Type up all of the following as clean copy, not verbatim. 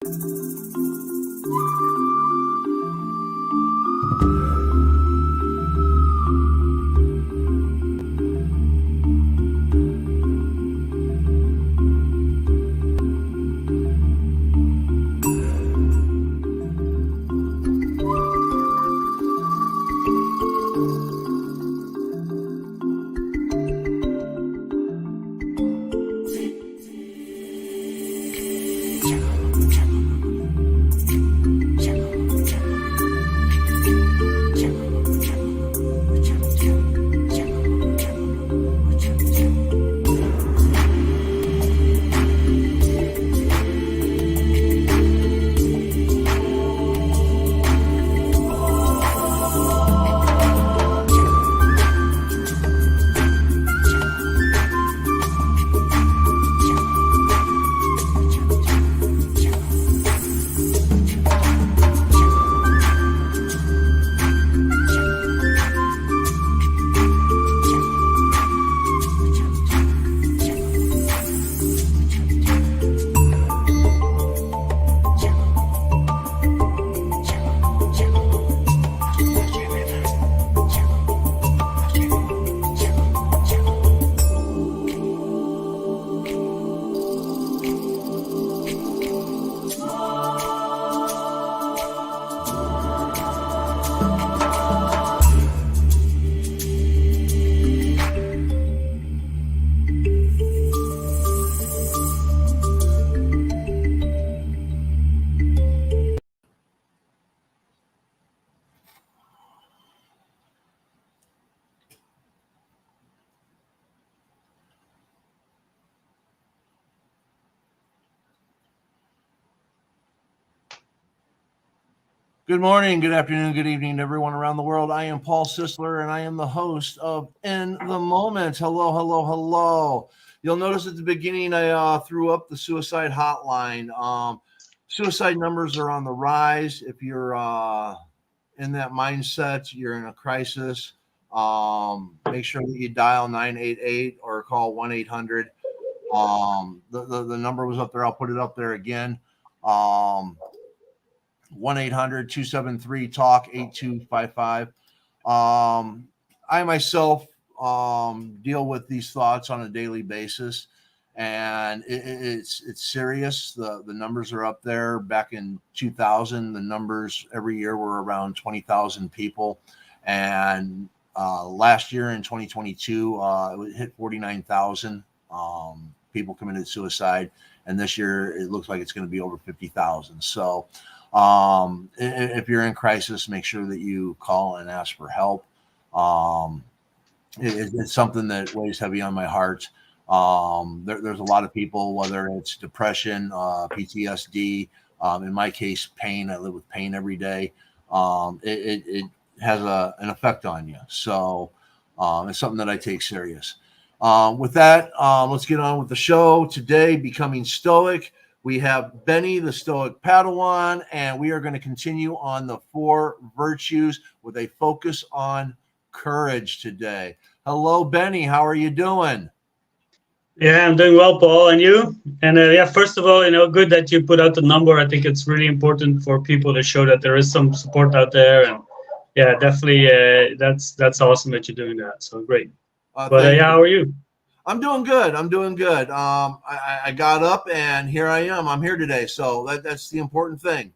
Good morning, good afternoon, good evening to everyone around the world. I am Paul Sisler, and I am the host of In the Moment. Hello, hello, hello. You'll notice at the beginning I threw up the suicide hotline. Suicide numbers are on the rise. If you're in that mindset, you're in a crisis, make sure that you dial 988 or call 1-800. The number was up there. I'll put it up there again. 1-800-273-TALK-8255. I myself deal with these thoughts on a daily basis, and it's serious. The numbers are up there. Back in 2000, the numbers every year were around 20,000 people, and last year in 2022, it hit 49,000 people committed suicide, and this year it looks like it's going to be over 50,000. So if you're in crisis, make sure that you call and ask for help. It's something that weighs heavy on my heart. There's a lot of people, whether it's depression, PTSD, in my case, pain. I live with pain every day. It has an effect on you. So it's something that I take serious. With that, let's get on with the show. Today, Becoming Stoic. We have Benny, the Stoic Padawan, and we are going to continue on the 4 virtues with a focus on courage today. Hello, Benny. How are you doing? Yeah, I'm doing well, Paul. And you? And first of all, good that you put out the number. I think it's really important for people to show that there is some support out there. And yeah, definitely, that's awesome that you're doing that. So great. But how are you? I'm doing good. I got up and here I am. I'm here today. So that's the important thing.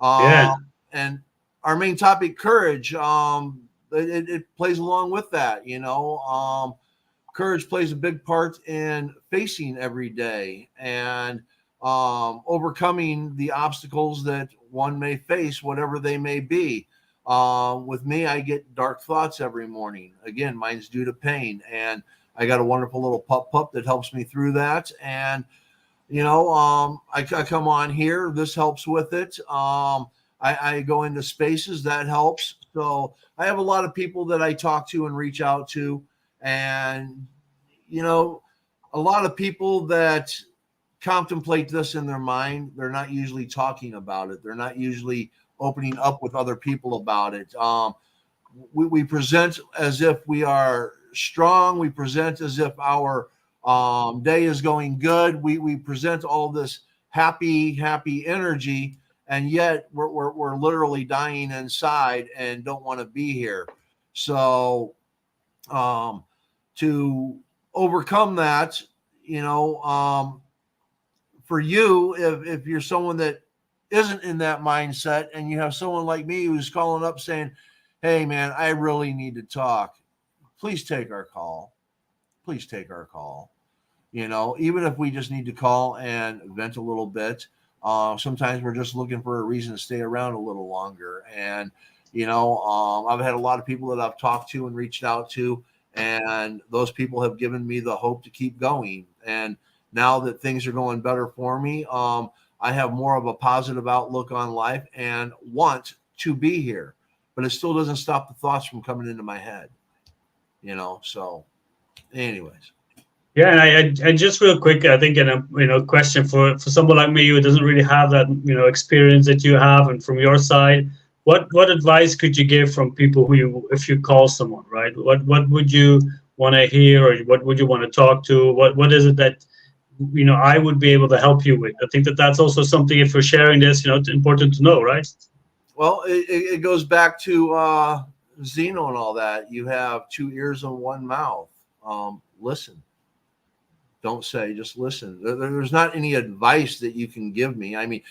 And our main topic, courage, it plays along with that. Courage plays a big part in facing every day and overcoming the obstacles that one may face, whatever they may be. With me, I get dark thoughts every morning. Again, mine's due to pain, and I got a wonderful little pup that helps me through that. And, I come on here. This helps with it. I go into spaces that helps. So I have a lot of people that I talk to and reach out to. And, a lot of people that contemplate this in their mind, they're not usually talking about it. They're not usually opening up with other people about it. We present as if we are strong. We present as if our day is going good. We present all this happy energy, and yet we're literally dying inside and don't want to be here. So to overcome that, for you, if you're someone that isn't in that mindset and you have someone like me who's calling up saying, hey man, I really need to talk, please take our call. Please take our call. Even if we just need to call and vent a little bit. Sometimes we're just looking for a reason to stay around a little longer. And, I've had a lot of people that I've talked to and reached out to, and those people have given me the hope to keep going. And now that things are going better for me, I have more of a positive outlook on life and want to be here. But it still doesn't stop the thoughts from coming into my head, so anyways. Yeah, and I just real quick, I think, question for someone like me who doesn't really have that, experience that you have, and from your side, what advice could you give from people if you call someone, right? What would you want to hear, or what would you want to talk to? What is it that, I would be able to help you with? I think that's also something, if we're sharing this, it's important to know, right? Well, it goes back to Zeno and all that. You have 2 ears and 1 mouth. Listen. Don't say, just listen. There's not any advice that you can give me. I mean,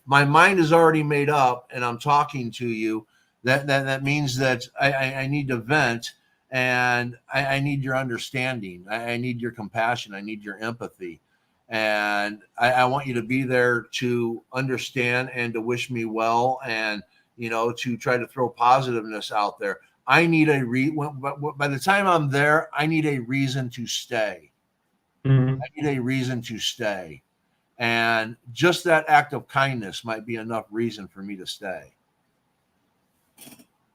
my mind is already made up and I'm talking to you. That means that I need to vent, and I need your understanding. I need your compassion. I need your empathy. And I want you to be there to understand and to wish me well, and, to try to throw positiveness out there. I need by the time I'm there, I need a reason to stay. Mm-hmm. I need a reason to stay. And just that act of kindness might be enough reason for me to stay.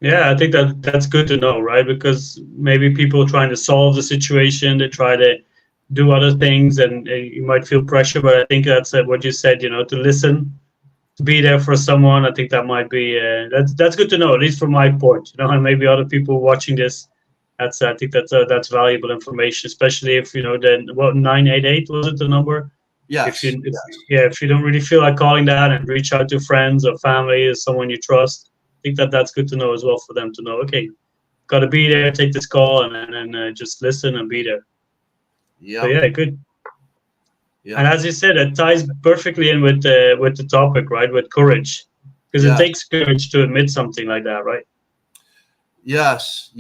Yeah, I think that's good to know, right? Because maybe people trying to solve the situation, they try to do other things, and you might feel pressure. But I think that's what you said, to listen, to be there for someone. I think that might be that's good to know, at least from my point, and maybe other people watching this. I think that's valuable information, especially if then 988 was it the number? Yes. If you don't really feel like calling that, and reach out to friends or family or someone you trust, I think that's good to know as well, for them to know. Okay, got to be there, take this call, and then just listen and be there. Yeah. So yeah, good. Yeah. And as you said, it ties perfectly in with the topic, right? With courage, because it takes courage to admit something like that, right? Yes.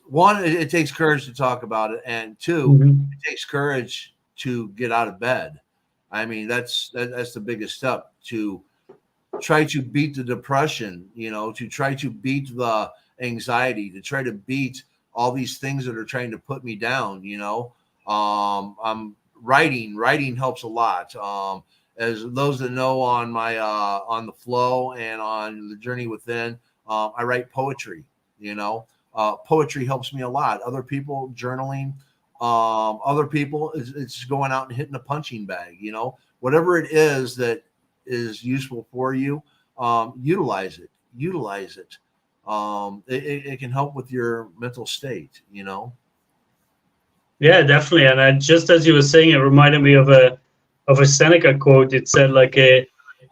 One, it takes courage to talk about it, and 2, Mm-hmm. it takes courage to get out of bed. I mean, that's the biggest step, to try to beat the depression, to try to beat the anxiety, to try to beat all these things that are trying to put me down. I'm writing helps a lot. As those that know, on my on the flow and on the journey within, I write poetry. Poetry helps me a lot. Other people journaling, other people it's going out and hitting a punching bag. Whatever it is that is useful for you, utilize it. It can help with your mental state. Yeah, definitely. And just as you were saying, it reminded me of a Seneca quote. It said, like,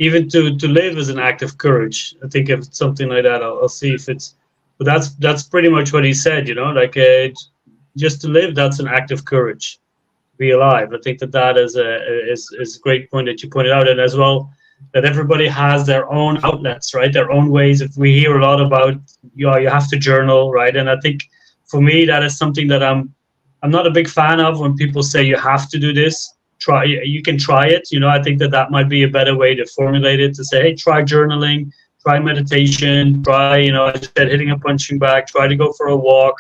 even to live is an act of courage. I think if it's something like that, I'll see if it's. But that's pretty much what he said. Like, just to live, that's an act of courage. Be alive. I think that is a great point that you pointed out, and as well, that everybody has their own outlets, right? Their own ways. If we hear a lot about you have to journal, right? And I think for me, that is something that I'm not a big fan of, when people say you have to do this. You can try it. I think that might be a better way to formulate it, to say, hey, try journaling, try meditation, try, as you said, hitting a punching bag, try to go for a walk.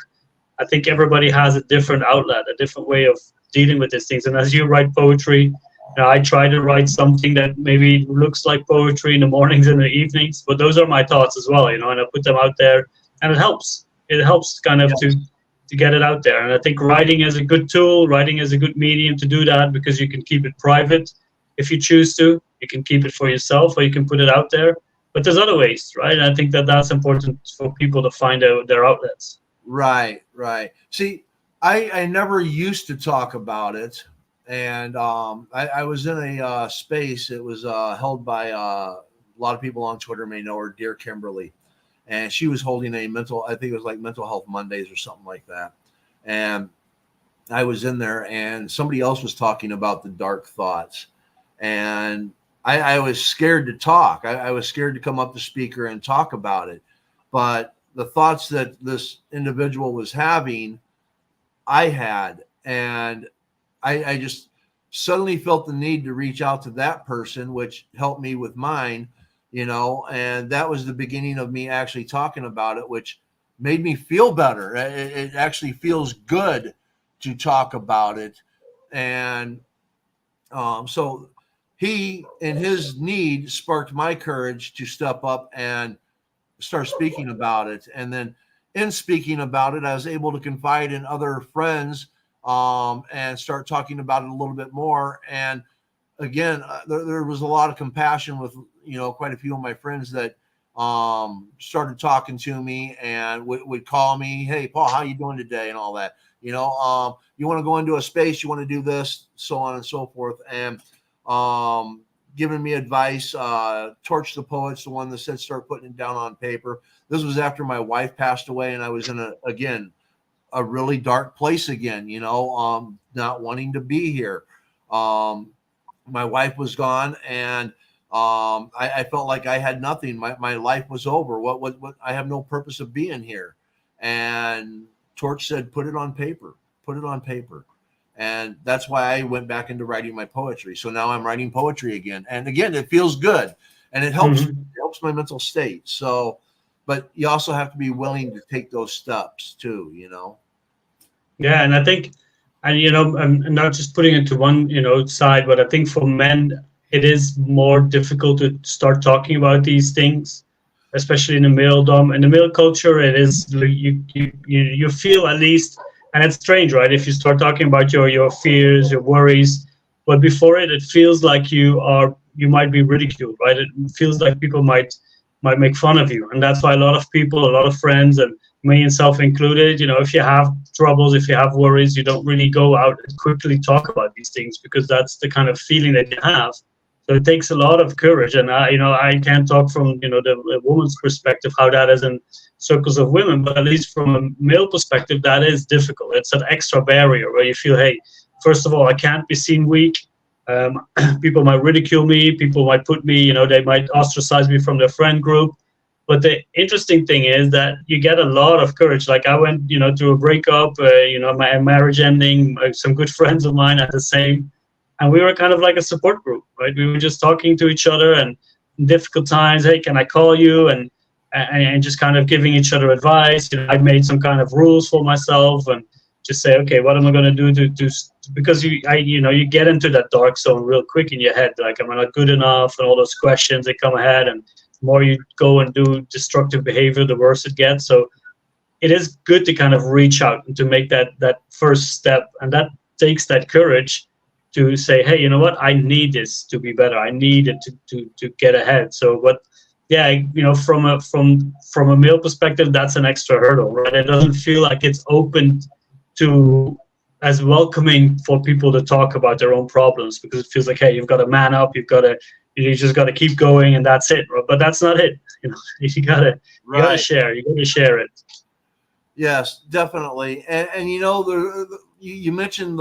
I think everybody has a different outlet, a different way of dealing with these things. And as you write poetry, I try to write something that maybe looks like poetry in the mornings and the evenings, but those are my thoughts as well, and I put them out there, and it helps. It helps kind of to get it out there. And I think writing is a good tool, writing is a good medium to do that, because you can keep it private if you choose to. You can keep it for yourself, or you can put it out there. But there's other ways, right? And I think that's important for people to find out their outlets. Right. See, I never used to talk about it, And I was in a space. It was held by a lot of people on Twitter may know her, Dear Kimberly, and she was holding a mental. I think it was like Mental Health Mondays or something like that. And I was in there, and somebody else was talking about the dark thoughts, and I was scared to talk. I was scared to come up to speaker and talk about it, but the thoughts that this individual was having, I had, and I just suddenly felt the need to reach out to that person, which helped me with mine, and that was the beginning of me actually talking about it, which made me feel better. It actually feels good to talk about it. And so he, in his need, sparked my courage to step up and start speaking about it. And then in speaking about it, I was able to confide in other friends and start talking about it a little bit more. And again, there was a lot of compassion with, quite a few of my friends that started talking to me and would call me, hey, Paul, how you doing today? And all that, you want to go into a space, you want to do this, so on and so forth. And giving me advice. Torch the Poet's the one that said start putting it down on paper. This was after my wife passed away, and I was in a really dark place again, not wanting to be here. My wife was gone, and I felt like I had nothing. My life was over. What I have no purpose of being here. And Torch said, put it on paper. Put it on paper. And that's why I went back into writing my poetry. So now I'm writing poetry again. And again, it feels good, and it helps Mm-hmm. it helps my mental state. So, but you also have to be willing to take those steps too, Yeah, and I think, and I'm not just putting it to one, side, but I think for men, it is more difficult to start talking about these things, especially in the in the male culture. It is you feel at least, and it's strange, right? If you start talking about your fears, your worries, but before it feels like you might be ridiculed, right? It feels like people might make fun of you, and that's why a lot of people, a lot of friends, and me and self included, if you have troubles, if you have worries, you don't really go out and quickly talk about these things because that's the kind of feeling that you have. So it takes a lot of courage, and I can't talk from the woman's perspective how that is in circles of women, but at least from a male perspective, that is difficult. It's an extra barrier where you feel, hey, first of all, I can't be seen weak. People might ridicule me. People might put me, they might ostracize me from their friend group. But the interesting thing is that you get a lot of courage. Like I went, through a breakup, my marriage ending. Some good friends of mine at the same, and we were kind of like a support group, right? We were just talking to each other, and in difficult times, hey, can I call you? And just kind of giving each other advice. I made some kind of rules for myself and just say, okay, what am I going to do to because you get into that dark zone real quick in your head. Like, am I not good enough? And all those questions that come ahead, and the more you go and do destructive behavior, the worse it gets. So it is good to kind of reach out and to make that first step, and that takes that courage to say, hey, you know what, I need this to be better. I need it to get ahead. So what, yeah, from a male perspective, that's an extra hurdle, right? It doesn't feel like it's open to as welcoming for people to talk about their own problems, because it feels like, hey, you've got to man up, you just got to keep going, and that's it. But that's not it. You gotta share. You gotta share it. Yes, definitely. And you mentioned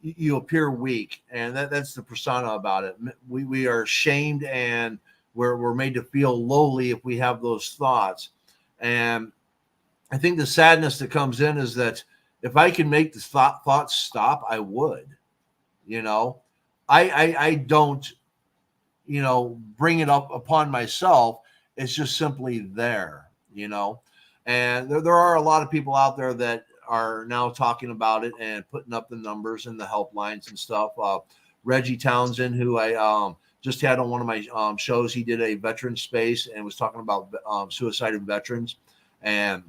you appear weak, and that's the persona about it. We are shamed, and we're made to feel lowly if we have those thoughts. And I think the sadness that comes in is that if I can make the thoughts stop, I would. You know, I don't bring it up upon myself. It's just simply there. And there are a lot of people out there that are now talking about it and putting up the numbers and the helplines and stuff. Reggie Townsend, who I just had on one of my shows, he did a veteran space and was talking about suicide in veterans, and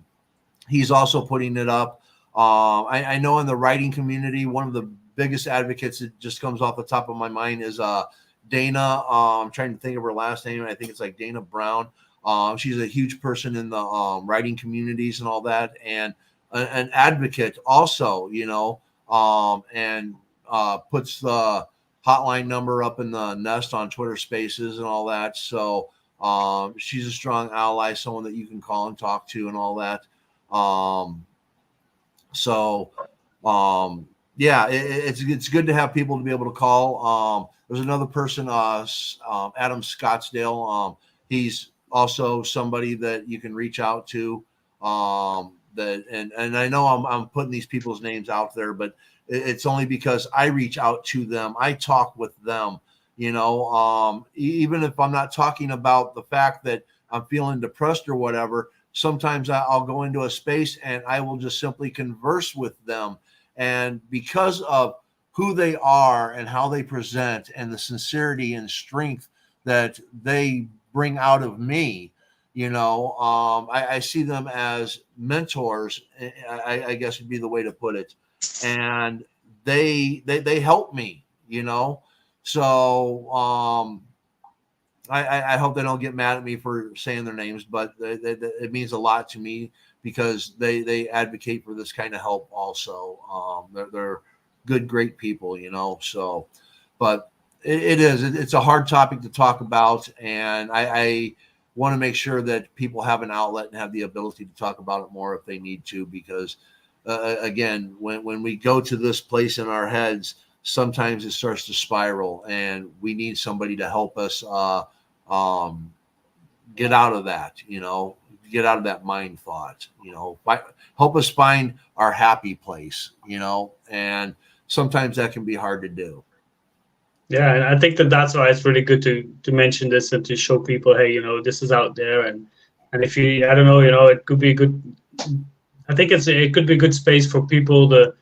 he's also putting it up. I know in the writing community, one of the biggest advocates that just comes off the top of my mind is Dana. I'm trying to think of her last name. I think it's like Dana Brown. She's a huge person in the writing communities and all that, and an advocate also, and puts the hotline number up in the nest on Twitter Spaces and all that. So she's a strong ally, someone that you can call and talk to and all that. Yeah, it's good to have people to be able to call. There's another person, Adam Scottsdale. He's also somebody that you can reach out to. And I know I'm putting these people's names out there, but it's only because I reach out to them. I talk with them, even if I'm not talking about the fact that I'm feeling depressed or whatever. Sometimes I'll go into a space and I will just simply converse with them. And because of who they are and how they present and the sincerity and strength that they bring out of me, I see them as mentors, I guess would be the way to put it. And they help me, So I hope they don't get mad at me for saying their names, but it means a lot to me because they advocate for this kind of help also. They're good, great people, So, but it's a hard topic to talk about, and I want to make sure that people have an outlet and have the ability to talk about it more if they need to, because again, when we go to this place in our heads, sometimes it starts to spiral, and we need somebody to help us get out of that, get out of that mind thought, help us find our happy place, and sometimes that can be hard to do. Yeah, and I think that's why it's really good to mention this and to show people, hey, this is out there, and if you, I don't know, it could be a good. I think it could be a good space for people who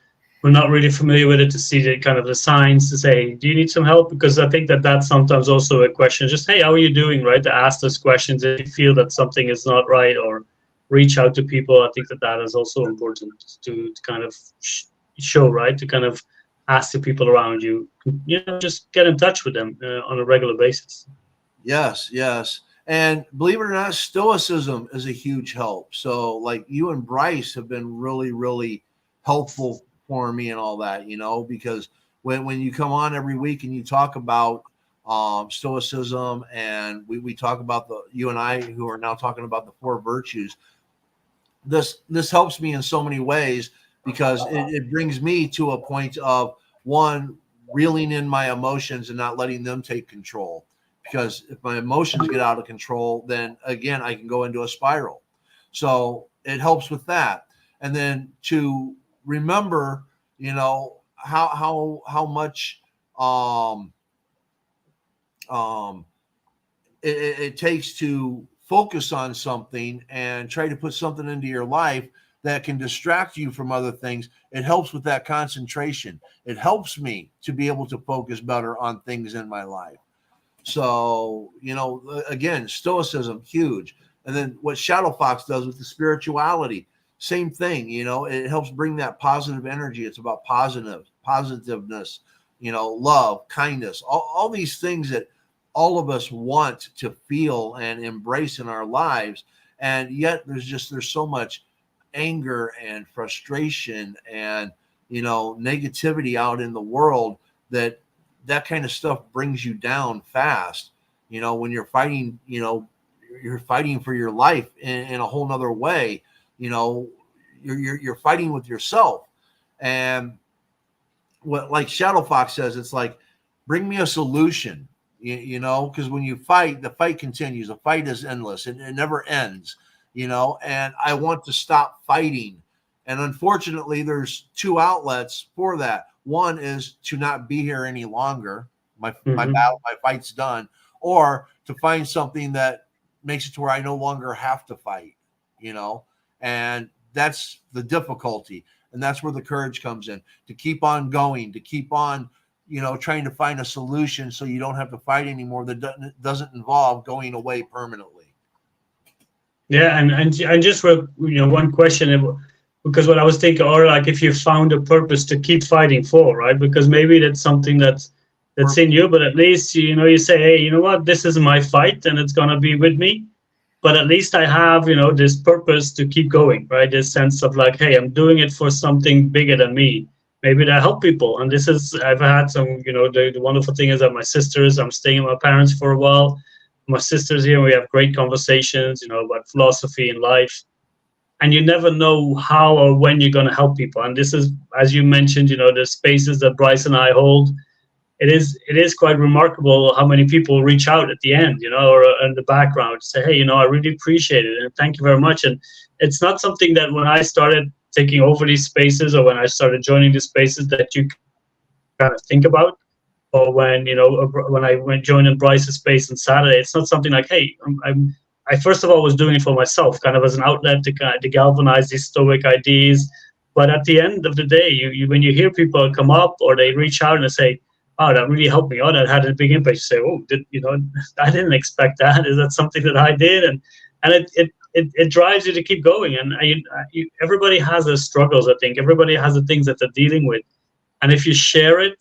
are not really familiar with it to see the kind of the signs to say, do you need some help? Because I think that's sometimes also a question. Just, hey, how are you doing? Right, to ask those questions if you feel that something is not right, or reach out to people. I think that is also important to kind of show, right, to kind of ask the people around you, just get in touch with them on a regular basis. Yes. And believe it or not, Stoicism is a huge help. So like you and Bryce have been really, really helpful for me and all that, because when you come on every week and you talk about Stoicism, and we talk about you and I who are now talking about the 4 virtues, this helps me in so many ways, because it brings me to a point of, one, reeling in my emotions and not letting them take control. Because if my emotions get out of control, then again, I can go into a spiral. So it helps with that. And then to remember, how much it takes to focus on something and try to put something into your life that can distract you from other things. It helps with that concentration. It helps me to be able to focus better on things in my life. So, again, Stoicism, huge. And then what Shadow Fox does with the spirituality, same thing, it helps bring that positive energy. It's about positiveness, love, kindness, all these things that all of us want to feel and embrace in our lives. And yet there's so much anger and frustration and, negativity out in the world that kind of stuff brings you down fast. When you're fighting, you're fighting for your life in a whole nother way. You're fighting with yourself. And what, like Shadow Fox says, it's like, bring me a solution, because when you fight, the fight continues. The fight is endless. It never ends, and I want to stop fighting. And unfortunately, there's 2 outlets for that. One is to not be here any longer. My battle, my fight's done, or to find something that makes it to where I no longer have to fight, and that's the difficulty. And that's where the courage comes in, to keep on going, to keep on, trying to find a solution so you don't have to fight anymore that doesn't involve going away permanently. Yeah. And just for, one question, because what I was thinking, or like if you found a purpose to keep fighting for, right? Because maybe that's something that's in you, but at least, you say, hey, you know what, this is my fight and it's going to be with me. But at least I have, this purpose to keep going, right? This sense of like, hey, I'm doing it for something bigger than me. maybe to help people. And this is, I've had some, the wonderful thing is that my sisters, I'm staying with my parents for a while. My sister's here, and we have great conversations, about philosophy and life. And you never know how or when you're going to help people. And this is, as you mentioned, the spaces that Bryce and I hold. It is quite remarkable how many people reach out at the end, or in the background, say, hey, I really appreciate it and thank you very much. And it's not something that when I started taking over these spaces or when I started joining these spaces that you kind of think about. Or when I went joining Bryce's space on Saturday, it's not something like, hey, I first of all was doing it for myself, kind of as an outlet to galvanize these Stoic ideas. But at the end of the day, you when you hear people come up or they reach out and they say, "Oh, that really helped me out. That had a big impact." You say, "Oh, I didn't expect that. Is that something that I did?" And it drives you to keep going. And everybody has their struggles. I think everybody has the things that they're dealing with, and if you share it,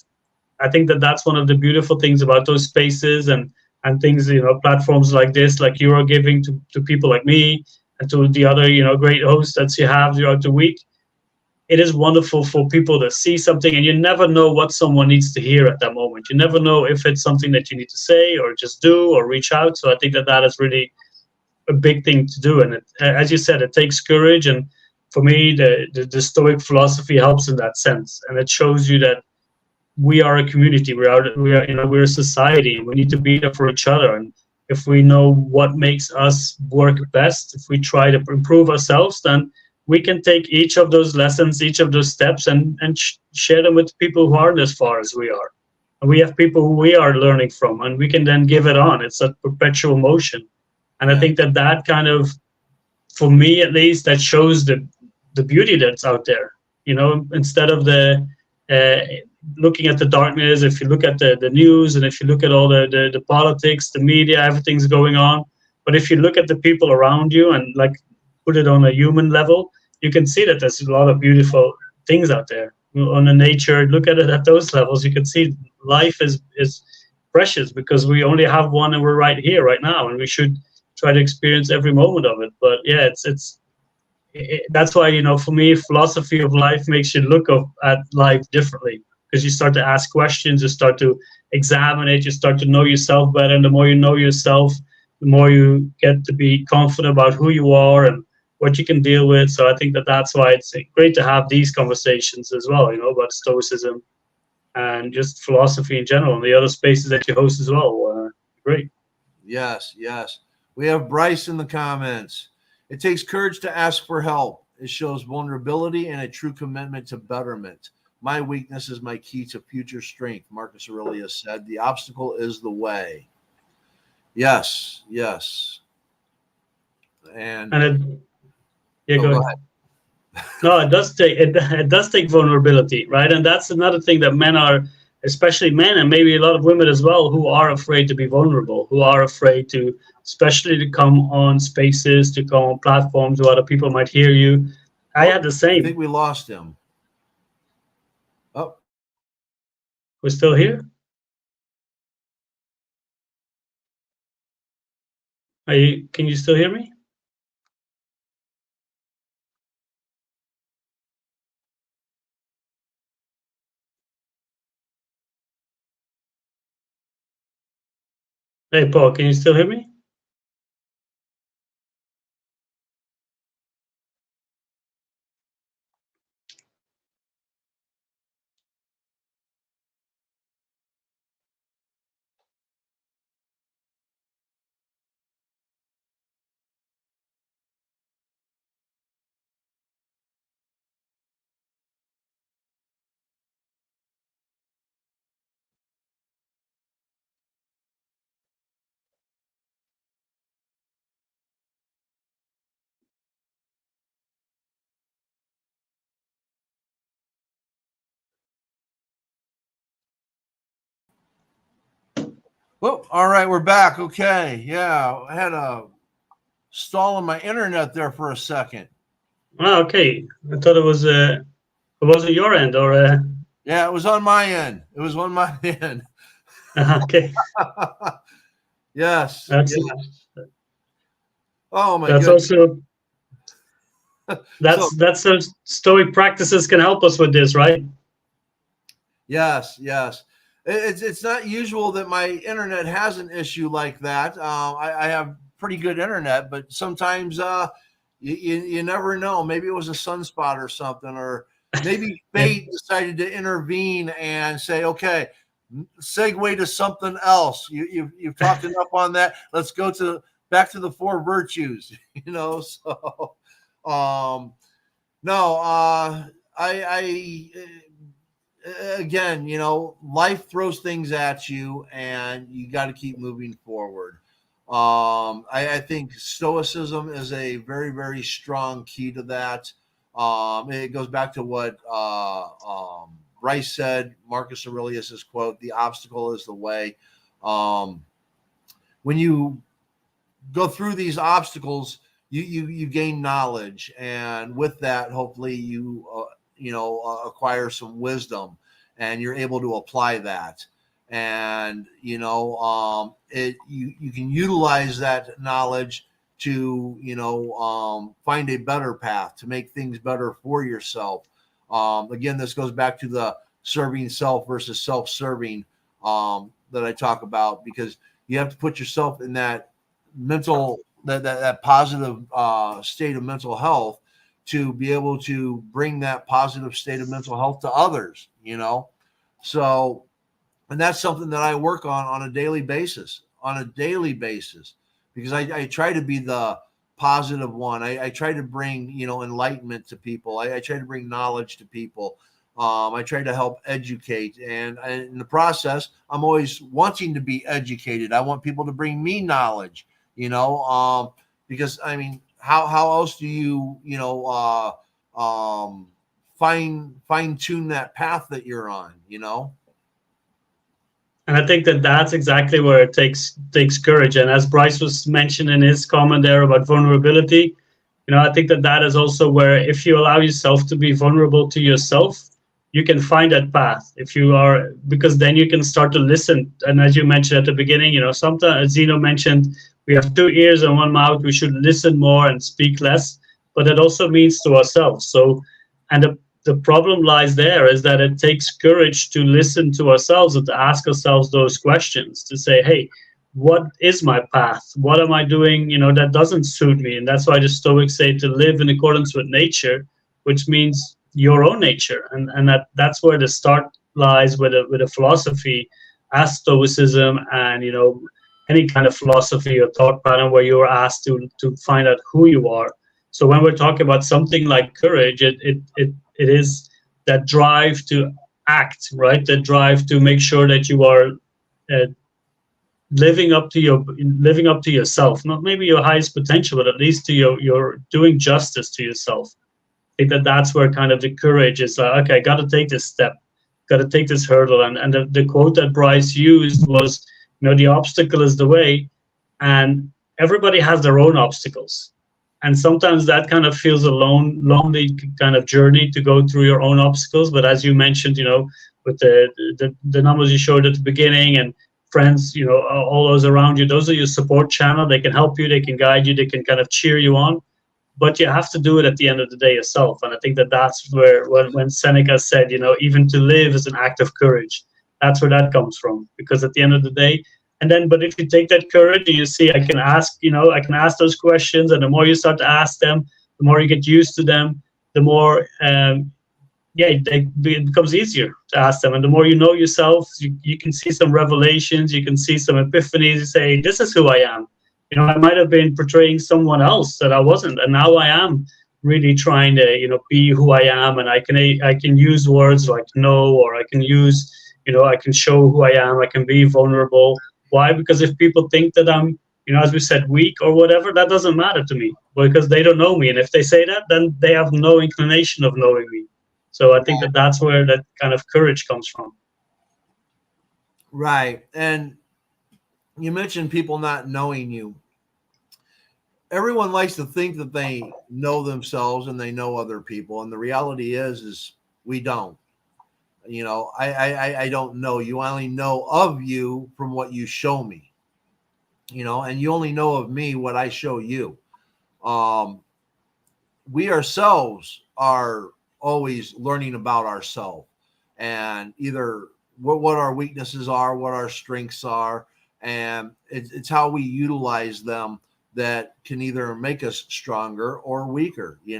I think that that's one of the beautiful things about those spaces and things, platforms like this, like you are giving to people like me and to the other, great hosts that you have throughout the week. It is wonderful for people to see something, and you never know what someone needs to hear at that moment. You never know if it's something that you need to say or just do or reach out. So I think that that is really a big thing to do. And as you said, it takes courage. And for me, the Stoic philosophy helps in that sense. And it shows you that we are a community. We're a society. We need to be there for each other. And if we know what makes us work best, if we try to improve ourselves, then we can take each of those lessons, each of those steps, and share them with people who aren't as far as we are. And we have people who we are learning from, and we can then give it on. It's a perpetual motion. And I think that kind of, for me at least, that shows the beauty that's out there. Instead of the looking at the darkness, if you look at the news and if you look at all the politics, the media, everything's going on. But if you look at the people around you and like put it on a human level, you can see that there's a lot of beautiful things out there. On the nature, look at it at those levels, you can see life is precious because we only have one and we're right here, right now, and we should try to experience every moment of it. But yeah, that's why, for me, philosophy of life makes you look at life differently, because you start to ask questions, you start to examine it, you start to know yourself better. And the more you know yourself, the more you get to be confident about who you are and what you can deal with. So I think that that's why it's great to have these conversations as well, about Stoicism and just philosophy in general and the other spaces that you host as well. Great. Yes. We have Bryce in the comments. It takes courage to ask for help. It shows vulnerability and a true commitment to betterment. My weakness is my key to future strength, Marcus Aurelius said. The obstacle is the way. Yes. And go ahead. No, it does take vulnerability, right? And that's another thing that men are, especially men and maybe a lot of women as well, who are afraid to be vulnerable, who are afraid to, especially to come on spaces, to come on platforms where other people might hear you. I had the same. I think we lost him. Oh, we're still here. Can you still hear me? Hey, Paul, can you still hear me? well, all right, we're back. Okay, yeah, I had a stall on my internet there for a second. Oh, okay. I thought it was your end or Yeah, it was on my end. It was on my end. Okay. Yes. That's Oh my that's goodness. also that's so Stoic practices can help us with this, right? Yes, yes. It's not usual that my internet has an issue like that. I have pretty good internet, but sometimes you never know. Maybe it was a sunspot or something, or maybe Yeah. fate decided to intervene and say, "Okay, segue to something else. You've talked enough on that. Let's go to back to the four virtues." So um, no, I again, life throws things at you, and you got to keep moving forward. I think stoicism is a very, very strong key to that. It goes back to what Bryce said, Marcus Aurelius's quote: "The obstacle is the way." Um, when you go through these obstacles, you gain knowledge, and with that, hopefully, acquire some wisdom, and you're able to apply that. And you can utilize that knowledge to find a better path to make things better for yourself. Again, this goes back to the serving self versus self-serving that I talk about, because you have to put yourself in that mental that positive state of mental health to be able to bring that positive state of mental health to others. So, and that's something that I work on a daily basis, because I try to be the positive one. I try to bring enlightenment to people. I try to bring knowledge to people. I try to help educate, and in the process, I'm always wanting to be educated. I want people to bring me knowledge, because I mean, how else do fine tune that path that you're on? And I think that that's exactly where it takes courage. And as Bryce was mentioned in his comment there about vulnerability, I think that that is also where, if you allow yourself to be vulnerable to yourself, you can find that path. If you are, because then you can start to listen. And as you mentioned at the beginning, sometimes, as Zeno mentioned, we have two ears and one mouth. We should listen more and speak less. But it also means to ourselves. So, and the problem lies there is that it takes courage to listen to ourselves and to ask ourselves those questions, to say, hey, what is my path? What am I doing, that doesn't suit me? And that's why the Stoics say to live in accordance with nature, which means your own nature. And that's where the start lies with a philosophy as Stoicism, and any kind of philosophy or thought pattern where you're asked to find out who you are. So when we're talking about something like courage, it is that drive to act, right? That drive to make sure that you are uh, living up to yourself, not maybe your highest potential, but at least to your doing justice to yourself. I think that that's where kind of the courage is like, okay, I got to take this step, got to take this hurdle. And the quote that Bryce used was, the obstacle is the way, and everybody has their own obstacles. And sometimes that kind of feels a lonely kind of journey to go through your own obstacles. But as you mentioned, with the numbers you showed at the beginning, and friends, all those around you, those are your support channel. They can help you, they can guide you, they can kind of cheer you on. But you have to do it at the end of the day yourself. And I think that that's where, when Seneca said, even to live is an act of courage, that's where that comes from. Because at the end of the day, and then, but if you take that courage and you see, I can ask those questions, and the more you start to ask them, the more you get used to them, the more, it becomes easier to ask them. And the more you know yourself, you can see some revelations, you can see some epiphanies. You say, this is who I am. I might have been portraying someone else that I wasn't, and now I am really trying to, be who I am. And I can use words like no, or I can use, I can show who I am. I can be vulnerable. Why? Because if people think that I'm, as we said, weak or whatever, that doesn't matter to me, because they don't know me. And if they say that, then they have no inclination of knowing me. So I think that that's where that kind of courage comes from. Right. And you mentioned people not knowing you. Everyone likes to think that they know themselves and they know other people, and the reality is we don't. I don't know you. I only know of you from what you show me. And you only know of me what I show you. Um, we ourselves are always learning about ourselves. and either what our weaknesses are, what our strengths are, and it's how we utilize them that can either make us stronger or weaker. I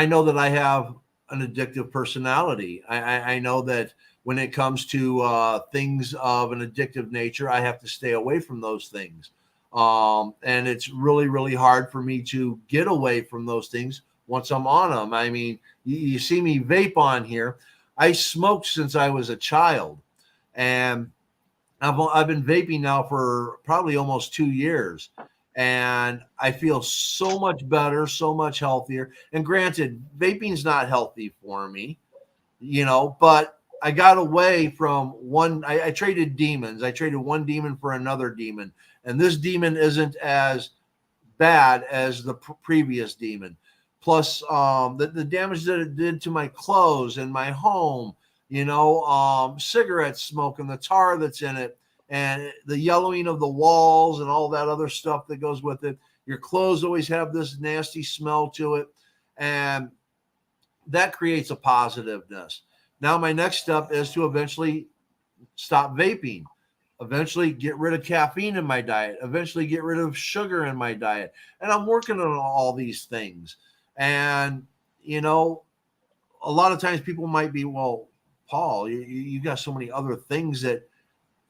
know that I have an addictive personality. I know that when it comes to things of an addictive nature, I have to stay away from those things. And it's really, really hard for me to get away from those things once I'm on them. I mean, you see me vape on here. I smoked since I was a child, and I've been vaping now for probably almost 2 years, and I feel so much better, so much healthier. And granted, vaping's not healthy for me, but I got away from one. I traded demons. I traded one demon for another demon, and this demon isn't as bad as the previous demon. Plus, the damage that it did to my clothes and my home, cigarette smoke and the tar that's in it, and the yellowing of the walls and all that other stuff that goes with it. Your clothes always have this nasty smell to it, and that creates a positiveness. Now, my next step is to eventually stop vaping, eventually get rid of caffeine in my diet, eventually get rid of sugar in my diet. And I'm working on all these things. And, a lot of times people might be, well, Paul, you got so many other things that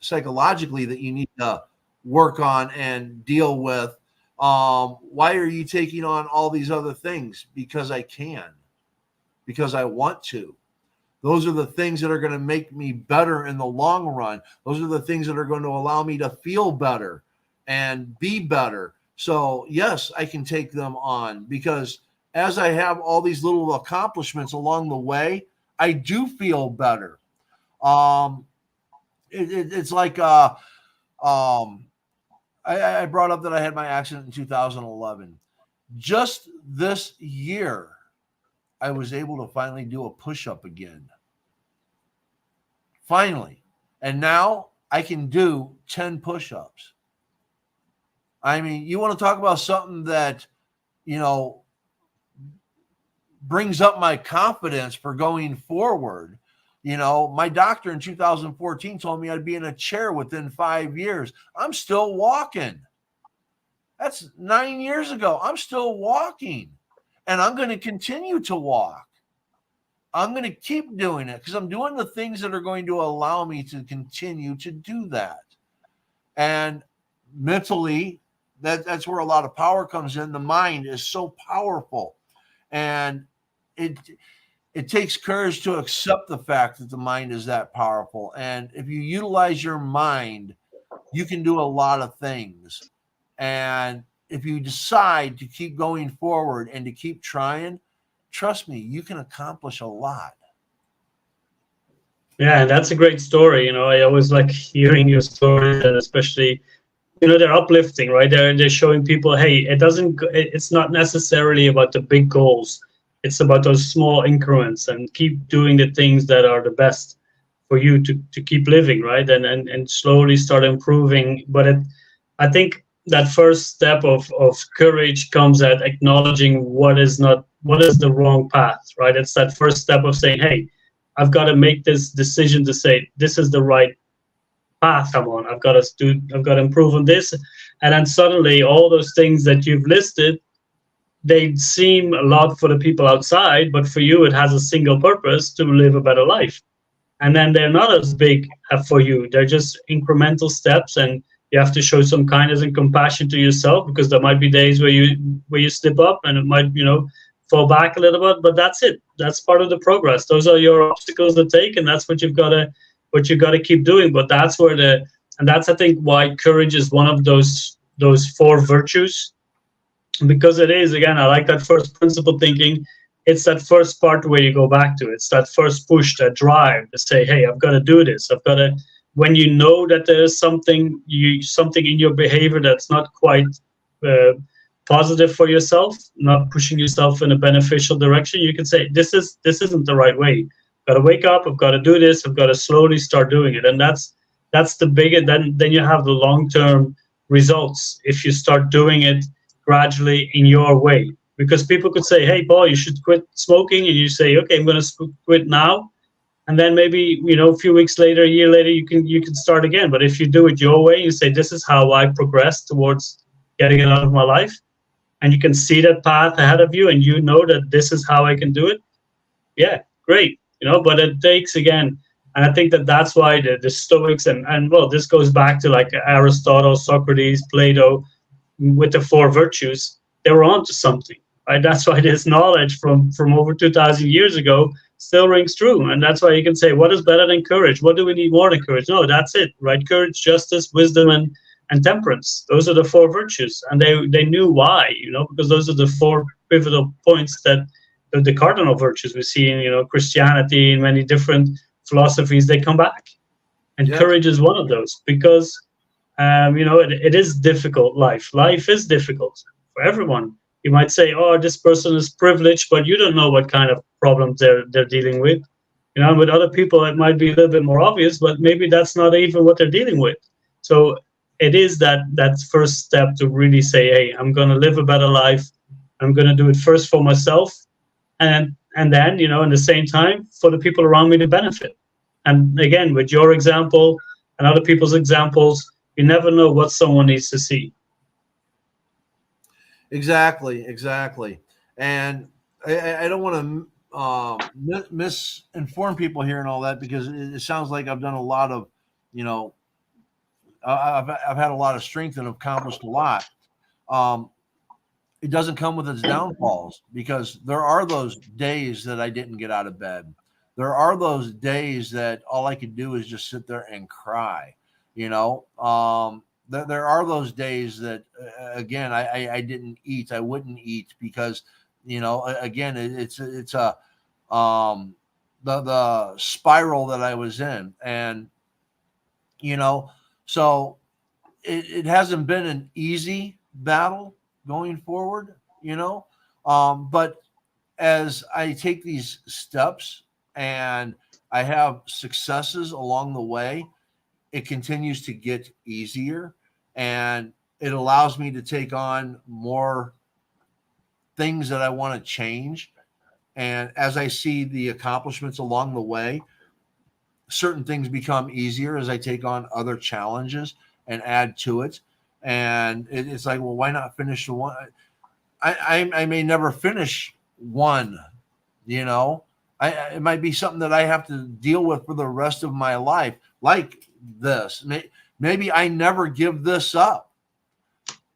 psychologically that you need to work on and deal with. Why are you taking on all these other things? Because I can, because I want to. Those are the things that are going to make me better in the long run. Those are the things that are going to allow me to feel better and be better. So yes, I can take them on, because as I have all these little accomplishments along the way, I do feel better. It's like I brought up that I had my accident in 2011. Just this year, I was able to finally do a push-up again. Finally. And now I can do 10 push-ups. I mean, you want to talk about something that, brings up my confidence for going forward. My doctor in 2014 told me I'd be in a chair within 5 years. I'm still walking. That's 9 years ago. I'm still walking, and I'm going to continue to walk. I'm going to keep doing it because I'm doing the things that are going to allow me to continue to do that. And mentally, that's where a lot of power comes in. The mind is so powerful, and it takes courage to accept the fact that the mind is that powerful. And if you utilize your mind, you can do a lot of things. And if you decide to keep going forward and to keep trying, trust me, you can accomplish a lot. Yeah, and that's a great story. I always like hearing your stories, and especially, they're uplifting, right? They're showing people, hey, it's not necessarily about the big goals. It's about those small increments, and keep doing the things that are the best for you to keep living, right? And slowly start improving. But I think that first step of courage comes at acknowledging what is the wrong path, right? It's that first step of saying, hey, I've got to make this decision to say, this is the right path I'm on. I've got to improve on this. And then suddenly all those things that you've listed, they seem a lot for the people outside, but for you, it has a single purpose: to live a better life. And then they're not as big for you. They're just incremental steps, and you have to show some kindness and compassion to yourself, because there might be days where you slip up and it might, fall back a little bit, but that's it. That's part of the progress. Those are your obstacles to take, and that's what you've got to keep doing. But that's that's, I think, why courage is one of those 4 virtues. Because it is, again, I like that first principle thinking. It's that first part where you go back to. It's that first push, that drive to say, hey, I've got to do this. I've got to, when you know that there's something in your behavior that's not quite positive for yourself, not pushing yourself in a beneficial direction, you can say, this isn't the right way. I've got to wake up, I've got to do this, I've got to slowly start doing it. And that's the bigger, then you have the long-term results if you start doing it gradually in your way. because people could say, hey, Paul, you should quit smoking. And you say, okay, I'm going to quit now. And then maybe, a few weeks later, a year later, you can start again. But if you do it your way, you say, this is how I progress towards getting it out of my life. And you can see that path ahead of you, and you know that this is how I can do it. Yeah, great. But it takes, again, and I think that that's why the Stoics, and well, this goes back to like Aristotle, Socrates, Plato, with the four virtues. They were onto something, right? That's why this knowledge from over 2,000 years ago still rings true. And that's why you can say, what is better than courage? What do we need more than courage? No, that's it, right? Courage, justice, wisdom, and temperance. Those are the four virtues. And they knew why, because those are the four pivotal points that the cardinal virtues we see in, Christianity and many different philosophies, they come back. And courage is one of those, because, it is difficult. Life is difficult for everyone. You might say, oh, this person is privileged, but you don't know what kind of problems they're dealing with. With other people, it might be a little bit more obvious, but maybe that's not even what they're dealing with. So it is that first step to really say, hey, I'm going to live a better life. I'm going to do it first for myself. And then, in the same time, for the people around me to benefit. And again, with your example and other people's examples, you never know what someone needs to see. Exactly. And I don't want to misinform people here and all that, because it sounds like I've done a lot of, I've had a lot of strength and accomplished a lot. It doesn't come with its downfalls, because there are those days that I didn't get out of bed. There are those days that all I could do is just sit there and cry. There are those days that, again, I didn't eat. I wouldn't eat because, again, it's a the spiral that I was in, and so it hasn't been an easy battle going forward, but as I take these steps and I have successes along the way, it continues to get easier, and it allows me to take on more things that I want to change. And as I see the accomplishments along the way, certain things become easier as I take on other challenges and add to it. And it's like, well, why not finish the one? I may never finish one, it might be something that I have to deal with for the rest of my life, like this. Maybe I never give this up.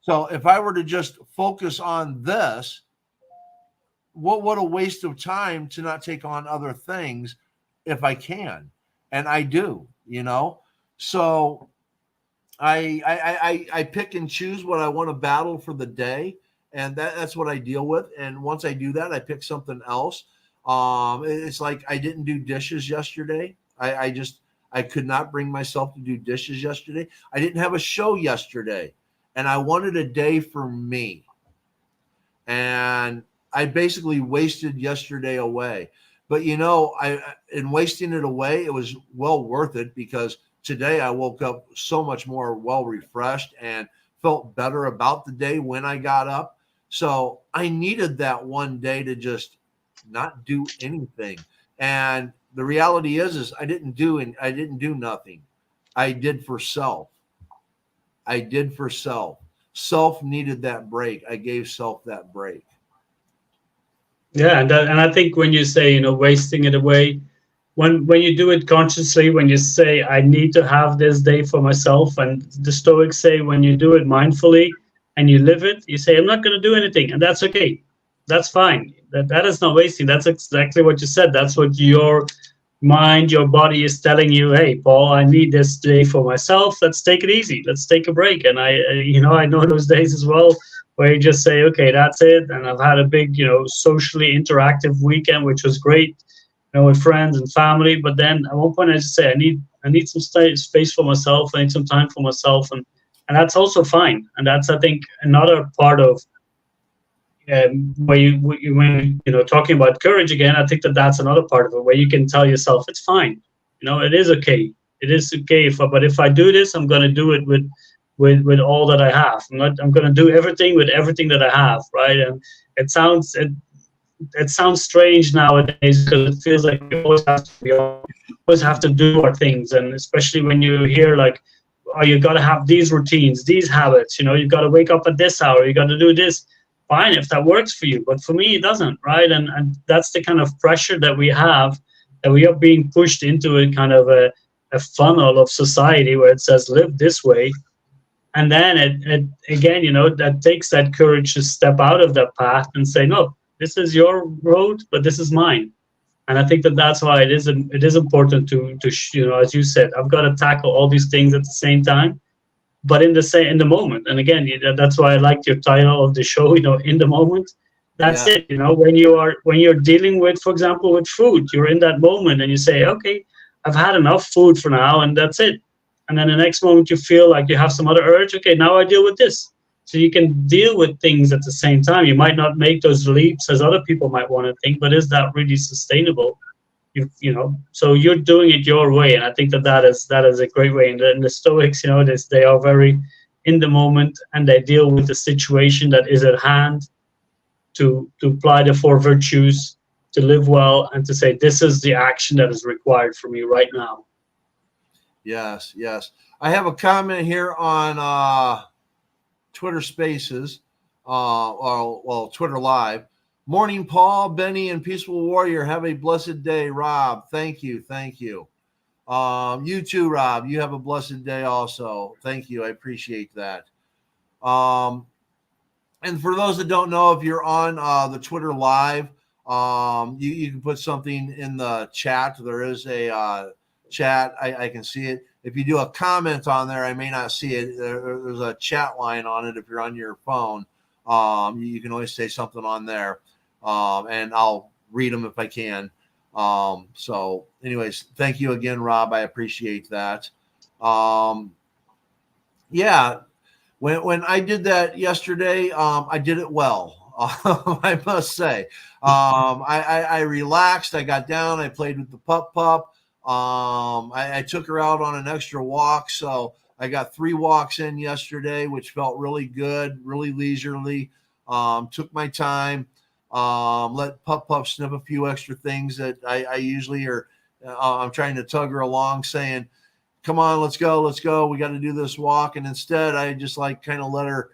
So if I were to just focus on this, what a waste of time to not take on other things if I can. And I do, So I pick and choose what I want to battle for the day, and that's what I deal with. And once I do that, I pick something else. It's like I didn't do dishes yesterday. I could not bring myself to do dishes yesterday. I didn't have a show yesterday, and I wanted a day for me. And I basically wasted yesterday away. But in wasting it away, it was well worth it, because today I woke up so much more well refreshed and felt better about the day when I got up. So I needed that one day to just not do anything. And the reality is I didn't do nothing. I did for self. Self needed that break. I gave self that break. Yeah, and I think when you say, wasting it away, when you do it consciously, when you say, I need to have this day for myself, and the Stoics say, when you do it mindfully and you live it, you say, I'm not going to do anything, and that's okay. That's fine. That is not wasting. That's exactly what you said. That's what your mind, your body is telling you. Hey, Paul, I need this day for myself. Let's take it easy. Let's take a break. And I know those days as well, where you just say, okay, that's it. And I've had a big, socially interactive weekend, which was great, with friends and family. But then at one point I just say, I need some space for myself. I need some time for myself. And that's also fine. And that's, I think, another part of when talking about courage again, I think that's another part of it, where you can tell yourself it's fine. It is okay. It is okay. But if I do this, I'm going to do it with with all that I have. I'm going to do everything with everything that I have, right? And it sounds it sounds strange nowadays because it feels like we always have to be on, always have to do our things, and especially when you hear like, oh, you got to have these routines, these habits. You know, you got to wake up at this hour, you got to do this. Fine, if that works for you, but for me, it doesn't, right? And that's the kind of pressure that we have, that we are being pushed into a kind of a funnel of society where it says live this way, and then it again, you know, that takes that courage to step out of that path and say, no, this is your road, but this is mine. And I think that that's why it is important to you know, as you said, I've got to tackle all these things at the same time, but in the moment. And again, that's why I liked your title of the show, you know, in the moment. That's Yeah. it. You know, when you're dealing with, for example, with food, you're in that moment and you say, okay, I've had enough food for now, and that's it. And then the next moment you feel like you have some other urge. Okay, now I deal with this. So you can deal with things at the same time. You might not make those leaps as other people might want to think, but is that really sustainable? You know, so you're doing it your way, and I think that is a great way. And the Stoics, you know, they are very in the moment, and they deal with the situation that is at hand to apply the four virtues, to live well, and to say this is the action that is required for me right now. Yes, yes. I have a comment here on Twitter Spaces, or well, Twitter Live. Morning, Paul, Benny, and Peaceful Warrior. Have a blessed day, Rob. Thank you, thank you. You too, Rob. You have a blessed day also. Thank you. I appreciate that. And for those that don't know, if you're on the Twitter Live, you can put something in the chat. There is a chat. I can see it. If you do a comment on there, I may not see it. There's a chat line on it if you're on your phone. You can always say something on there, and I'll read them if I can. So anyways, thank you again, Rob. I appreciate that. Yeah, when I did that yesterday, I did it well. I must say, I relaxed. I got down. I played with the pup. I took her out on an extra walk, so I got 3 walks in yesterday, which felt really good, really leisurely. Took my time. Let pup sniff a few extra things that I usually are. I'm trying to tug her along, saying, come on, let's go. We got to do this walk. And instead, I just like kind of let her,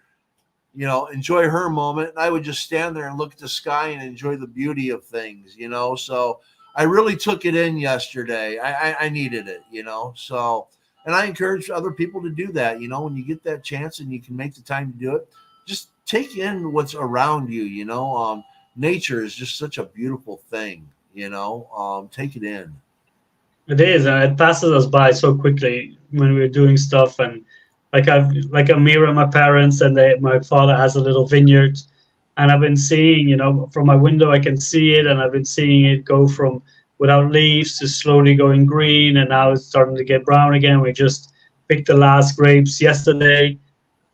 you know, enjoy her moment. And I would just stand there and look at the sky and enjoy the beauty of things, you know. So I really took it in yesterday. I needed it, you know. So, and I encourage other people to do that, you know, when you get that chance and you can make the time to do it, just take in what's around you, you know. Nature is just such a beautiful thing, you know. Take it in. It is, and it passes us by so quickly when we're doing stuff. And I'm mirroring my parents, and my father has a little vineyard, and I've been seeing, you know, from my window I can see it, and I've been seeing it go from without leaves to slowly going green, and now it's starting to get brown again. We just picked the last grapes yesterday,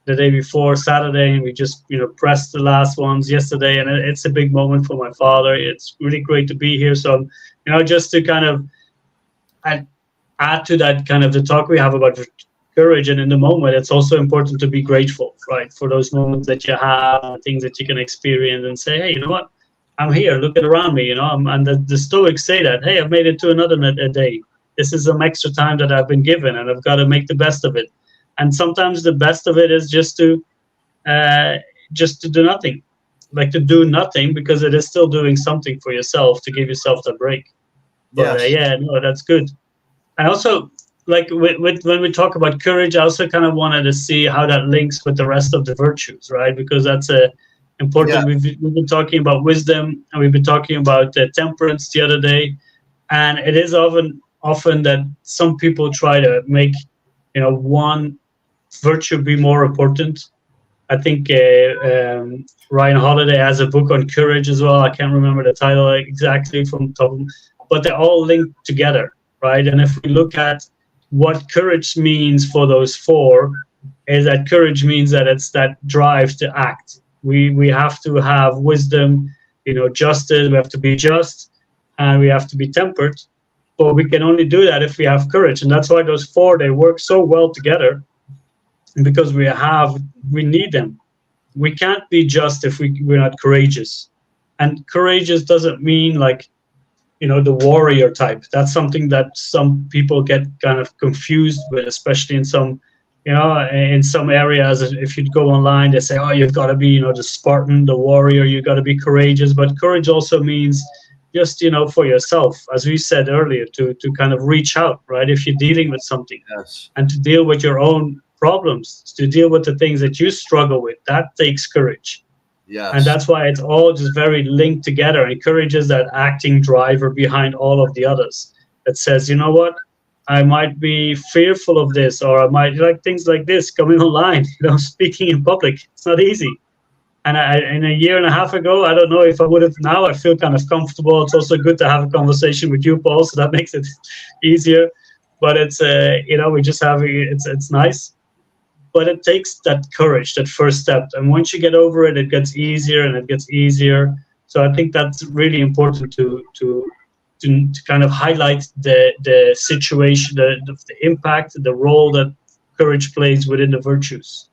the day before Saturday, and we just, you know, pressed the last ones yesterday, and it's a big moment for my father. It's really great to be here. So, you know, just to kind of add to that kind of the talk we have about courage, and in the moment it's also important to be grateful, right, for those moments that you have and things that you can experience, and say, hey, you know what, I'm here, look at around me, you know. And the Stoics say that, hey, I've made it to another a day. This is some extra time that I've been given, and I've got to make the best of it. And sometimes the best of it is just to do nothing, like to do nothing, because it is still doing something for yourself, to give yourself that break. But Yes. yeah, no, that's good. And also, like with when we talk about courage, I also kind of wanted to see how that links with the rest of the virtues, right? Because that's important. Yeah. We've been talking about wisdom, and we've been talking about temperance the other day, and it is often that some people try to make, you know, one virtue be more important. I think Ryan Holiday has a book on courage as well. I can't remember the title exactly from the top of, but they're all linked together, right? And if we look at what courage means for those 4, is that courage means that it's that drive to act. We have to have wisdom, you know, justice. We have to be just, and we have to be tempered. But we can only do that if we have courage, and that's why those 4, they work so well together. And because we need them. We can't be just if we're not courageous. And courageous doesn't mean like, the warrior type. That's something that some people get kind of confused with, especially in some areas. If you go online, they say, oh, you've got to be, the Spartan, the warrior, you got to be courageous. But courage also means just, for yourself, as we said earlier, to kind of reach out, right? If you're dealing with something, Yes. and to deal with your own problems, to deal with the things that you struggle with, that takes courage. And Yes. that's why it's all just very linked together. And courage is that acting driver behind all of the others that says, you know what, I might be fearful of this, or I might like things like this coming online, speaking in public. It's not easy. And in a year and a half ago, I don't know if I would have. Now I feel kind of comfortable. It's also good to have a conversation with you, Paul, so that makes it easier. But it's, we just have, it's nice, but it takes that courage, that first step. And once you get over it, it gets easier and it gets easier. So I think that's really important to kind of highlight the situation, the impact, the role that courage plays within the virtues.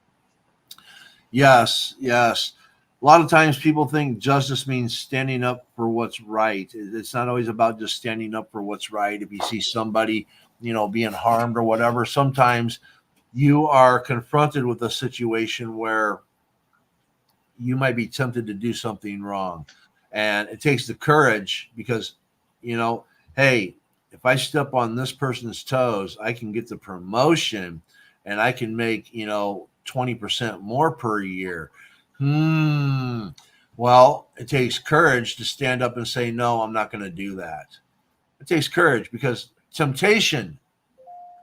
Yes. Yes. A lot of times people think justice means standing up for what's right. It's not always about just standing up for what's right. If you see somebody, being harmed or whatever, sometimes you are confronted with a situation where you might be tempted to do something wrong. And it takes the courage because, hey, if I step on this person's toes, I can get the promotion and I can make, 20% more per year. Well, it takes courage to stand up and say, no, I'm not going to do that. It takes courage because temptation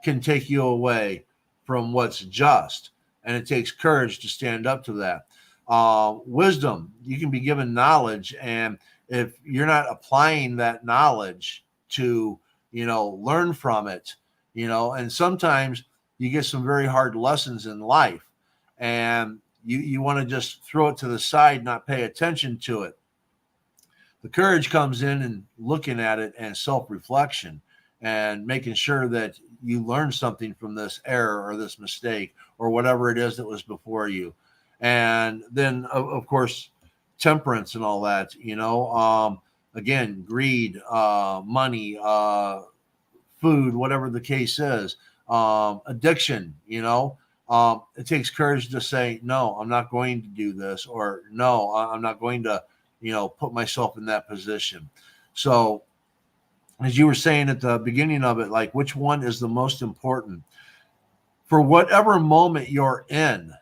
can take you away from what's just. And it takes courage to stand up to that. Wisdom, you can be given knowledge. And if you're not applying that knowledge to, learn from it, and sometimes you get some very hard lessons in life and you want to just throw it to the side, not pay attention to it. The courage comes in and looking at it and self-reflection and making sure that you learn something from this error or this mistake or whatever it is that was before you. And then, of course, temperance and all that, again, greed, money, food, whatever the case is, addiction, it takes courage to say, no, I'm not going to do this, or no, I'm not going to, put myself in that position. So as you were saying at the beginning of it, like which one is the most important for whatever moment you're in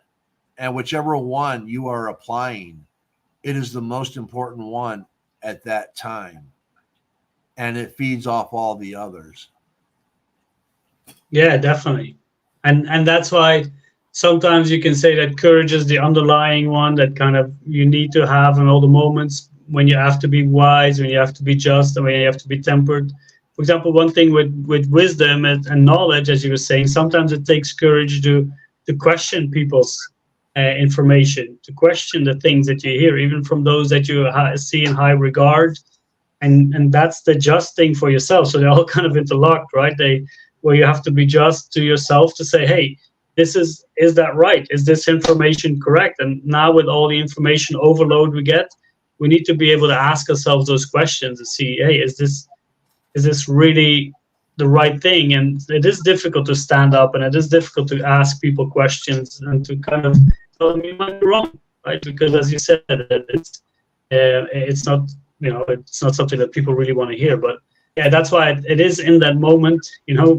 and whichever one you are applying, it is the most important one at that time. And it feeds off all the others. Yeah, definitely. And that's why sometimes you can say that courage is the underlying one that kind of you need to have in all the moments when you have to be wise, when you have to be just, and when you have to be tempered. For example, one thing with wisdom and knowledge, as you were saying, sometimes it takes courage to question people's information, to question the things that you hear, even from those that you see in high regard. And that's the just thing for yourself. So they're all kind of interlocked, right? Where you have to be just to yourself to say, hey, is that right? Is this information correct? And now with all the information overload we get, we need to be able to ask ourselves those questions and see, hey, is this really the right thing? And it is difficult to stand up and it is difficult to ask people questions and to kind of tell them you might be wrong, right? Because as you said, it's not, it's not something that people really want to hear. But yeah, that's why it is in that moment,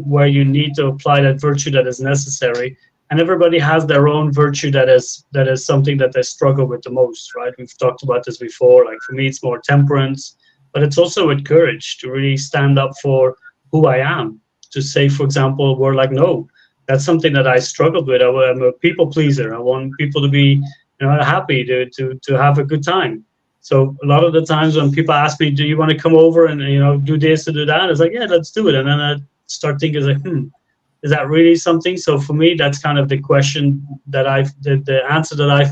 where you need to apply that virtue that is necessary. And everybody has their own virtue that is something that they struggle with the most, right? We've talked about this before. Like for me, it's more temperance, but it's also with courage to really stand up for who I am. To say, for example, we're like, no, that's something that I struggled with. I'm a people pleaser. I want people to be, happy, to have a good time. So a lot of the times when people ask me, do you want to come over and, do this or do that? It's like, yeah, let's do it. And then I start thinking, like, is that really something? So for me, that's kind of the question that the answer that I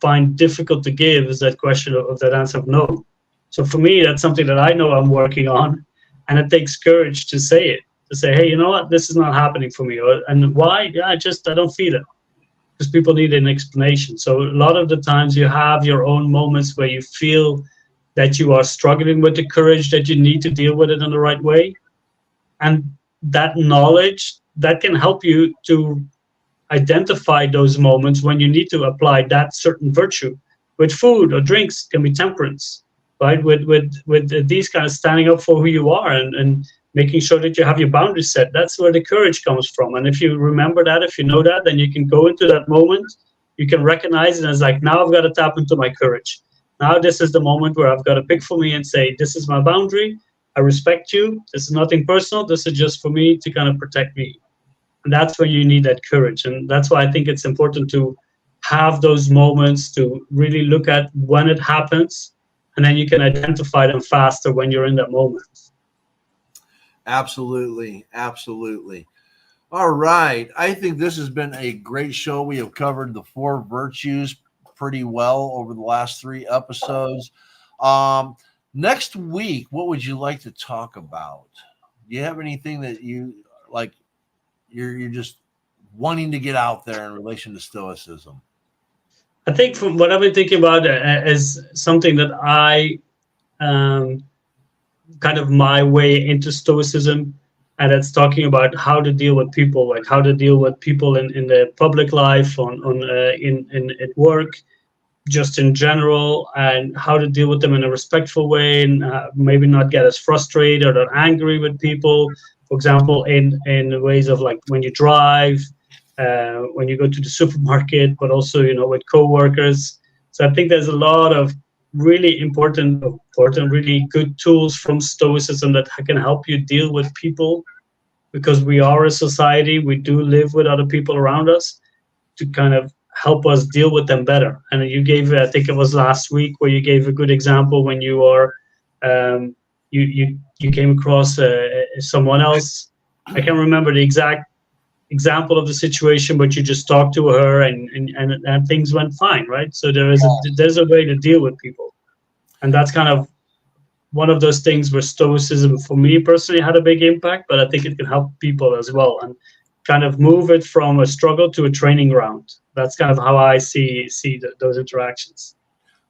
find difficult to give is that question of that answer of no. So for me, that's something that I know I'm working on. And it takes courage to say it, to say, hey, you know what, this is not happening for me. And why? Yeah, I don't feel it. because people need an explanation. So a lot of the times you have your own moments where you feel that you are struggling with the courage, that you need to deal with it in the right way. And that knowledge that can help you to identify those moments when you need to apply that certain virtue. With food or drinks can be temperance, right? With these kind of standing up for who you are, and making sure that you have your boundaries set. That's where the courage comes from. And if you remember that, if you know that, then you can go into that moment. You can recognize it as like, now I've got to tap into my courage. Now this is the moment where I've got to pick for me and say, this is my boundary. I respect you. This is nothing personal. This is just for me to kind of protect me. And that's when you need that courage. And that's why I think it's important to have those moments to really look at when it happens, and then you can identify them faster when you're in that moment. Absolutely. Absolutely. All right. I think this has been a great show. We have covered the 4 virtues pretty well over the last 3 episodes. Next week, what would you like to talk about? Do you have anything that you like? You're just wanting to get out there in relation to Stoicism? I think from what I've been thinking about is something that I um, kind of my way into Stoicism, and it's talking about how to deal with people, like how to deal with people in the public life, on in at work, just in general, and how to deal with them in a respectful way, and maybe not get as frustrated or angry with people. For example, in ways of like when you drive, when you go to the supermarket, but also with coworkers. So I think there's a lot of really important, really good tools from Stoicism that can help you deal with people, because we are a society. We do live with other people around us, to kind of help us deal with them better. And you gave, I think it was last week, where you gave a good example when you are, you came across someone else. I can't remember the exact example of the situation, but you just talked to her, and things went fine, right? So there's a way to deal with people, and that's kind of one of those things where Stoicism, for me personally, had a big impact, but I think it can help people as well, and kind of move it from a struggle to a training ground. That's kind of how I see those interactions.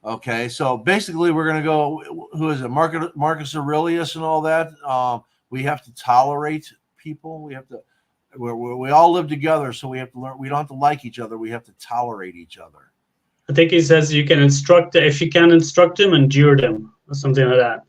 Okay, so basically, we're going to go. Who is it? Marcus Aurelius and all that. We have to tolerate people. We have to. We all live together, so we have to learn. We don't have to like each other. We have to tolerate each other. I think he says you can instruct, if you can instruct them, endure them, or something like that.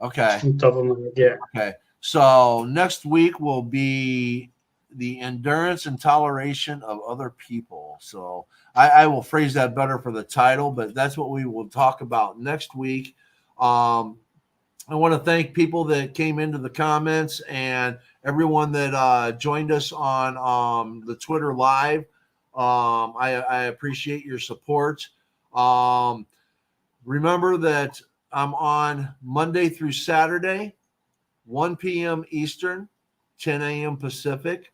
Okay. Top of my head, yeah. Okay. So next week will be the endurance and toleration of other people. So I will phrase that better for the title, but that's what we will talk about next week. I want to thank people that came into the comments and everyone that joined us on the Twitter Live. I appreciate your support. Remember that I'm on Monday through Saturday, 1 p.m. Eastern, 10 a.m. Pacific.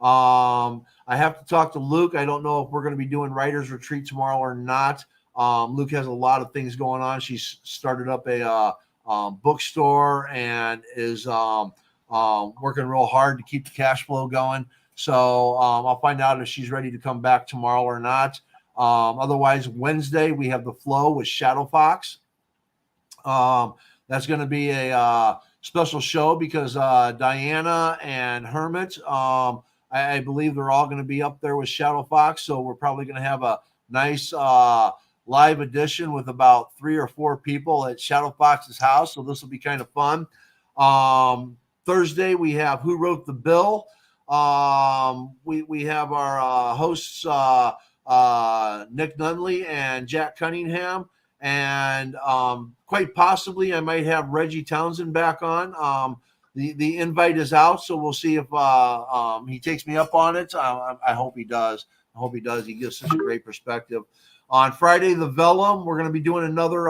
I have to talk to Luke. I don't know if we're going to be doing Writers Retreat tomorrow or not. Luke has a lot of things going on. She's started up a bookstore and is working real hard to keep the cash flow going. So I'll find out if she's ready to come back tomorrow or not. Otherwise, Wednesday, we have the flow with Shadow Fox. That's going to be a special show because Diana and Hermit, I believe they're all going to be up there with Shadow Fox. So we're probably going to have a nice live edition with about 3 or 4 people at Shadow Fox's house. So this will be kind of fun. Thursday, we have Who Wrote the Bill. We have our hosts, Nick Nunley and Jack Cunningham. And quite possibly I might have Reggie Townsend back on. The invite is out, so we'll see if he takes me up on it. I hope he does. I hope he does. He gives such a great perspective. On Friday, the Vellum, we're going to be doing another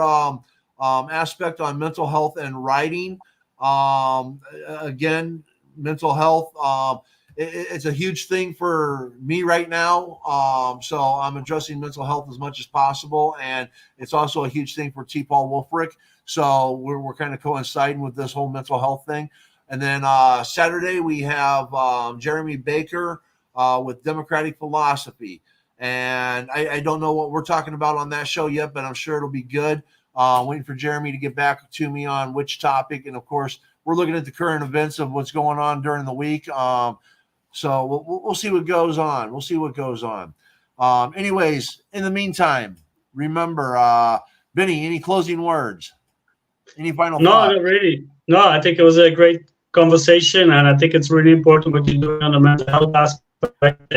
aspect on mental health and writing. Again, mental health. It's a huge thing for me right now. So I'm addressing mental health as much as possible. And it's also a huge thing for T. Paul Wolfrick. So we're kind of coinciding with this whole mental health thing. And then Saturday, we have Jeremy Baker with Democratic Philosophy. And I don't know what we're talking about on that show yet, but I'm sure it'll be good. Waiting for Jeremy to get back to me on which topic. And of course, we're looking at the current events of what's going on during the week. So we'll see what goes on. We'll see what goes on. Anyways, in the meantime, remember, Vinny, any closing words? Any final No, thoughts? not really. No, I think it was a great conversation, and I think it's really important what you're doing on the mental health aspect.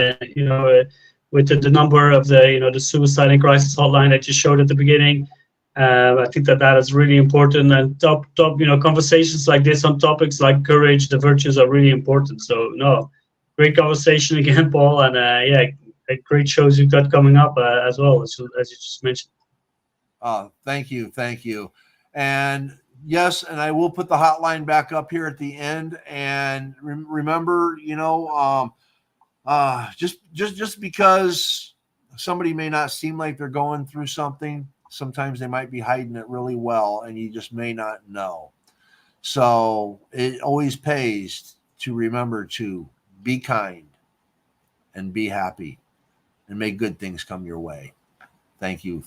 With the number of the suicide and crisis hotline that you showed at the beginning, I think that is really important. And top conversations like this on topics like courage, the virtues are really important. So no, great conversation again, Paul, and great shows you've got coming up as well as you just mentioned. Thank you. And yes, and I will put the hotline back up here at the end. And remember, just because somebody may not seem like they're going through something, sometimes they might be hiding it really well, and you just may not know. So it always pays to remember to be kind and be happy and make good things come your way. Thank you.